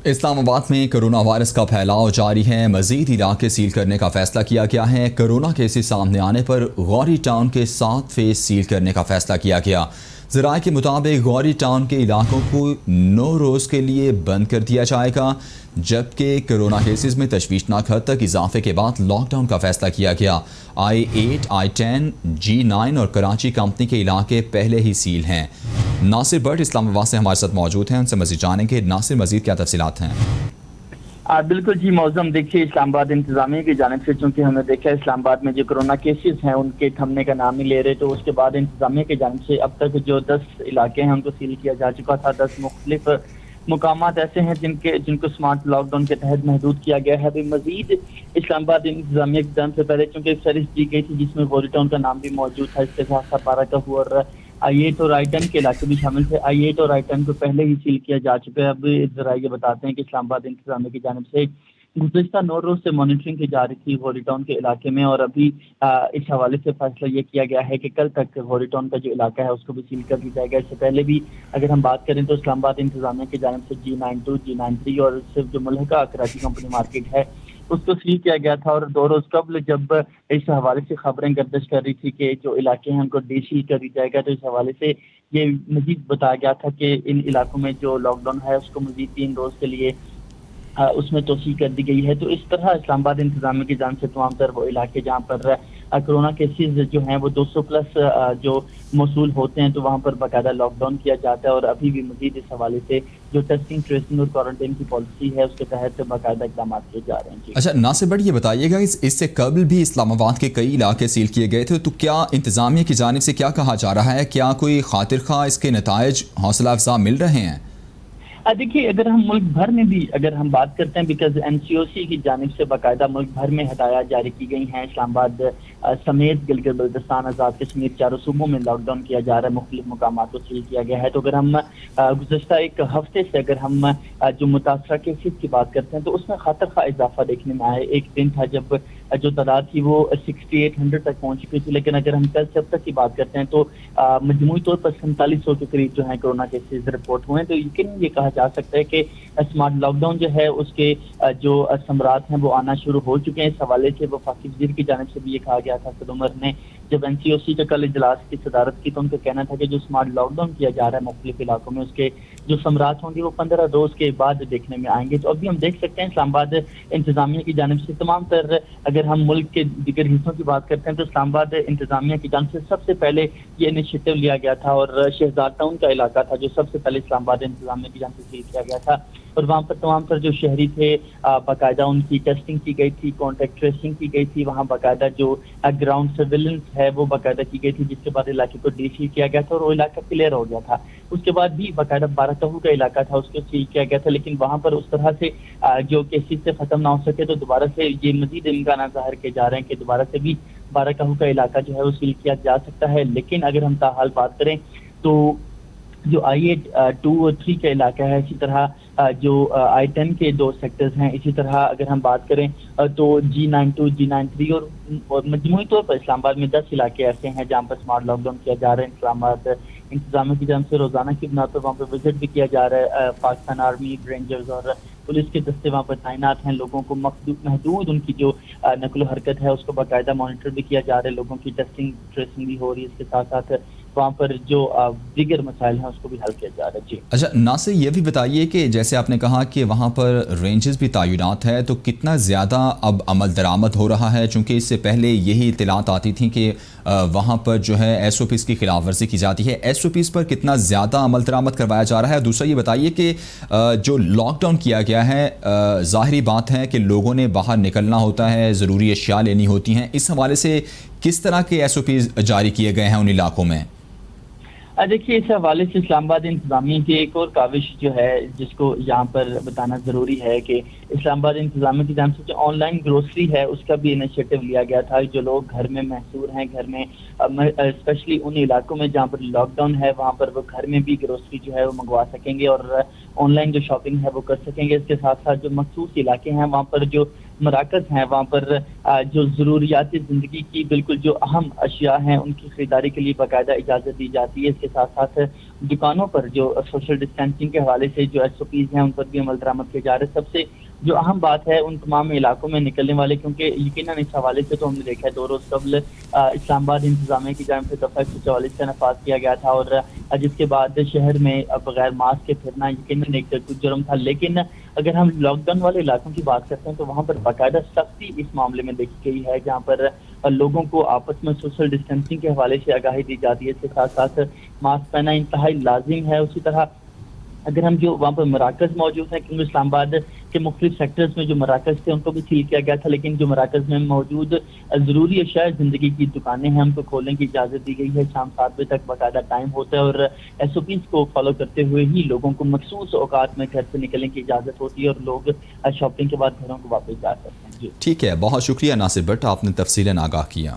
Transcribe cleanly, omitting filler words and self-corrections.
اسلام آباد میں corona virus کا پھیلاؤ جاری ہے۔ مزید علاقے سیل کرنے کا فیصلہ کیا گیا ہے۔ کرونا کیسز سامنے آنے پر غوری ٹاؤن کے 7 فیس سیل کرنے کا فیصلہ کیا گیا۔ ذرائع کے مطابق غوری ٹاؤن کے علاقوں کو 9 روز کے لیے بند کر دیا جائے گا، جبکہ کرونا کیسز میں تشویشناک حد تک اضافے کے بعد لاک ڈاؤن کا فیصلہ کیا گیا۔ I-8، I-10، G9 اور کراچی کمپنی کے علاقے پہلے ہی سیل ہیں۔ ناصر بٹ اسلام آباد سے ہمارے ساتھ موجود ہیں، ان سے مزید جانیں گے۔ ناصر، مزید کیا تفصیلات ہیں؟ بالکل جی موزم، دیکھیے اسلام آباد انتظامیہ کی جانب سے چونکہ ہم نے دیکھا ہے اسلام آباد میں جو کرونا کیسز ہیں ان کے تھمنے کا نام نہیں لے رہے، تو اس کے بعد انتظامیہ کی جانب سے اب تک جو 10 علاقے ہیں ان کو سیل کیا جا چکا تھا۔ 10 مختلف مقامات ایسے ہیں جن کو سمارٹ لاک ڈاؤن کے تحت محدود کیا گیا ہے۔ ابھی مزید اسلام آباد انتظامیہ کی جانب سے پہلے چونکہ ایک فہرست دی گئی تھی جس میں غوری ٹاؤن کا نام بھی موجود تھا، اس کے ساتھ ساتھ بارہ اور I-8 اور I-10 کے علاقے بھی شامل تھے۔ I-8 اور I-10 کو پہلے ہی سیل کیا جا چکا ہے۔ اب ذرائع یہ بتاتے ہیں کہ اسلام آباد انتظامیہ کی جانب سے گزشتہ 9 روز سے مانیٹرنگ کی جا رہی تھی غوری ٹاؤن کے علاقے میں، اور ابھی اس حوالے سے فیصلہ یہ کیا گیا ہے کہ کل تک غوری ٹاؤن کا جو علاقہ ہے اس کو بھی سیل کر دیا جائے گا۔ اس سے پہلے بھی اگر ہم بات کریں تو اسلام آباد انتظامیہ کی جانب سے G92، G93 اور صرف جو ملحقہ کراچی کمپنی مارکیٹ ہے اس کو سیل کیا گیا تھا، اور 2 روز قبل جب اس حوالے سے خبریں گردش کر رہی تھی کہ جو علاقے ہیں ان کو ڈی سیل کر دیا جائے گا، تو اس حوالے سے یہ مزید بتایا گیا تھا کہ ان علاقوں میں جو لاک ڈاؤن ہے اس کو مزید 3 روز کے لیے اس میں توسیع کر دی گئی ہے۔ تو اس طرح اسلام آباد انتظامیہ کی جانب سے تمام تر وہ علاقے جہاں پر کرونا کیسز جو ہیں وہ 200 پلس جو موصول ہوتے ہیں تو وہاں پر باقاعدہ لاک ڈاؤن کیا جاتا ہے، اور ابھی بھی مزید اس حوالے سے جو ٹیسٹنگ، ٹریسنگ اور کوارنٹائن کی پالیسی ہے اس کے تحت باقاعدہ اقدامات کیے جا رہے ہیں۔ اچھا ناصر بٹ، یہ بتائیے گا اس سے قبل بھی اسلام آباد کے کئی علاقے سیل کیے گئے تھے، تو کیا انتظامیہ کی جانب سے کیا کہا جا رہا ہے؟ کیا کوئی خاطر خواہ اس کے نتائج حوصلہ افزا مل رہے ہیں؟ دیکھیے اگر ہم ملک بھر میں بھی اگر ہم بات کرتے ہیں، بیکاز NCOC کی جانب سے باقاعدہ ملک بھر میں ہدایات جاری کی گئی ہیں، اسلام آباد سمیت گلگت بلتستان، آزاد کشمیر، چاروں صوبوں میں لاک ڈاؤن کیا جا رہا ہے، مختلف مقامات کو سیل کیا گیا ہے۔ تو اگر ہم گزشتہ ایک ہفتے سے اگر ہم جو متاثرہ کیسز کی بات کرتے ہیں تو اس میں خاطر خواہ اضافہ دیکھنے میں آیا۔ ایک دن تھا جب جو تعداد تھی وہ 6800 تک پہنچ چکی تھی، لیکن اگر ہم کل سے اب تک کی بات کرتے ہیں تو مجموعی طور پر 4700 کے قریب جو ہیں کرونا کیسز رپورٹ ہوئے ہیں۔ تو یقیناً یہ کہا جا سکتا ہے کہ اسمارٹ لاک ڈاؤن جو ہے اس کے جو ثمرات ہیں وہ آنا شروع ہو چکے ہیں۔ اس حوالے سے وفاقی وزیر کی جانب سے بھی یہ کہا گیا تھا اسد عمر نے جب NCOC کا کل اجلاس کی صدارت کی، تو ان کا کہنا تھا کہ جو اسمارٹ لاک ڈاؤن کیا جا رہا ہے مختلف علاقوں میں اس کے جو ثمرات ہوں گے وہ 15 روز کے بعد دیکھنے میں آئیں گے۔ تو ابھی ہم دیکھ سکتے ہیں اسلام آباد انتظامیہ کی جانب سے تمام تر اگر ہم ملک کے دیگر حصوں کی بات کرتے ہیں تو اسلام آباد انتظامیہ کی جانب سے سب سے پہلے یہ انیشیٹو لیا گیا تھا، اور شہزاد ٹاؤن کا علاقہ تھا جو سب سے پہلے اسلام آباد انتظامیہ کی جانب سے سیل کیا گیا تھا، اور وہاں پر تمام تر جو شہری تھے باقاعدہ ان کی ٹیسٹنگ کی گئی تھی، کانٹیکٹ ٹریسنگ کی گئی تھی، وہاں باقاعدہ جو گراؤنڈ سرویلنس ہے وہ باقاعدہ کی گئی تھی، جس کے بعد علاقے کو ڈی سیل کیا گیا تھا اور وہ علاقہ کلیئر ہو گیا تھا۔ اس کے بعد بھی باقاعدہ بارہکہو کا علاقہ تھا اس کو سیل کیا گیا تھا، لیکن وہاں پر اس طرح سے جو کیسز سے ختم نہ ہو سکے تو دوبارہ سے یہ مزید امکانات ظاہر کیے جا رہے ہیں کہ دوبارہ سے بھی بارہکہو کا علاقہ جو ہے وہ سیل کیا جا سکتا ہے۔ لیکن اگر ہم تاحال بات کریں تو جو I-8، 2 اور 3 کا علاقہ ہے، اسی طرح جو I-10 کے 2 سیکٹرز ہیں، اسی طرح اگر ہم بات کریں تو G92، G93 اور مجموعی طور پر اسلام آباد میں 10 علاقے ایسے ہیں جہاں پر اسمارٹ لاک ڈاؤن کیا جا رہا ہے۔ اسلام آباد انتظامیہ کی جانب سے روزانہ کی بنا پر وہاں پہ وزٹ بھی کیا جا رہا ہے۔ پاکستان آرمی، رینجرز اور پولیس کے دستے وہاں پر تعینات ہیں، لوگوں کو محدود ان کی جو نقل و حرکت ہے اس کو باقاعدہ مانیٹر بھی کیا جا رہا ہے، لوگوں کی ٹیسٹنگ ٹریسنگ بھی ہو رہی ہے، اس کے ساتھ ساتھ وہاں پر جو دیگر مسائل ہیں اس کو بھی حل کیا جا رہا ہے۔ جی اچھا ناصر، یہ بھی بتائیے کہ جیسے آپ نے کہا کہ وہاں پر رینجز بھی تعینات ہے، تو کتنا زیادہ اب عمل درآمد ہو رہا ہے؟ چونکہ اس سے پہلے یہی اطلاعات آتی تھیں کہ وہاں پر جو ہے SOPs کی خلاف ورزی کی جاتی ہے، SOPs پر کتنا زیادہ عمل درآمد کروایا جا رہا ہے؟ دوسرا یہ بتائیے کہ جو لاک ڈاؤن کیا گیا ہے، ظاہری بات ہے کہ لوگوں نے باہر نکلنا ہوتا ہے، ضروری اشیاء لینی ہوتی ہیں، اس حوالے سے کس طرح کے SOPs جاری کیے گئے ہیں ان علاقوں میں؟ دیکھیے اس حوالے سے اسلام آباد انتظامیہ کی ایک اور کاوش جو ہے جس کو یہاں پر بتانا ضروری ہے کہ اسلام آباد انتظامیہ کی جانب سے جو آن لائن گروسری ہے اس کا بھی انیشیٹو لیا گیا تھا۔ جو لوگ گھر میں محصور ہیں، گھر میں اسپیشلی ان علاقوں میں جہاں پر لاک ڈاؤن ہے وہاں پر وہ گھر میں بھی گروسری جو ہے وہ منگوا سکیں گے اور آن لائن جو شاپنگ ہے وہ کر سکیں گے۔ اس کے ساتھ ساتھ جو مخصوص علاقے ہیں وہاں پر جو مراکز ہیں وہاں پر جو ضروریات زندگی کی بالکل جو اہم اشیاء ہیں ان کی خریداری کے لیے باقاعدہ اجازت دی جاتی ہے. اس کے ساتھ ساتھ دکانوں پر جو سوشل ڈسٹینسنگ کے حوالے سے جو ایس او پیز ہیں ان پر بھی عمل درآمد کیا جا رہا ہے. سب سے جو اہم بات ہے ان تمام علاقوں میں نکلنے والے، کیونکہ یقیناً اس حوالے سے تو ہم نے دیکھا ہے 2 روز قبل اسلام آباد انتظامیہ کی جانب سے دفعہ 144 کا نفاذ کیا گیا تھا، اور جس کے بعد شہر میں بغیر ماسک کے پھرنا یقیناً ایک جرم تھا. لیکن اگر ہم لاک ڈاؤن والے علاقوں کی بات کرتے ہیں تو وہاں پر باقاعدہ سختی اس معاملے میں دیکھی گئی ہے، جہاں پر لوگوں کو آپس میں سوشل ڈسٹینسنگ کے حوالے سے آگاہی دی جاتی ہے. اس کے ساتھ ساتھ ماسک پہننا انتہائی لازم ہے. اسی طرح اگر ہم جو وہاں پر مراکز موجود ہیں، کیونکہ اسلام آباد کے مختلف سیکٹرز میں جو مراکز تھے ان کو بھی سیل کیا گیا تھا، لیکن جو مراکز میں موجود ضروری اشیاء زندگی کی دکانیں ہیں ان کو کھولنے کی اجازت دی گئی ہے. شام 7 بجے تک باقاعدہ ٹائم ہوتا ہے، اور ایس او پیز کو فالو کرتے ہوئے ہی لوگوں کو مخصوص اوقات میں گھر سے نکلنے کی اجازت ہوتی ہے اور لوگ شاپنگ کے بعد گھروں کو واپس جا سکتے ہیں. جی ٹھیک ہے، بہت شکریہ ناصر بٹ، آپ نے تفصیلاً آگاہ کیا.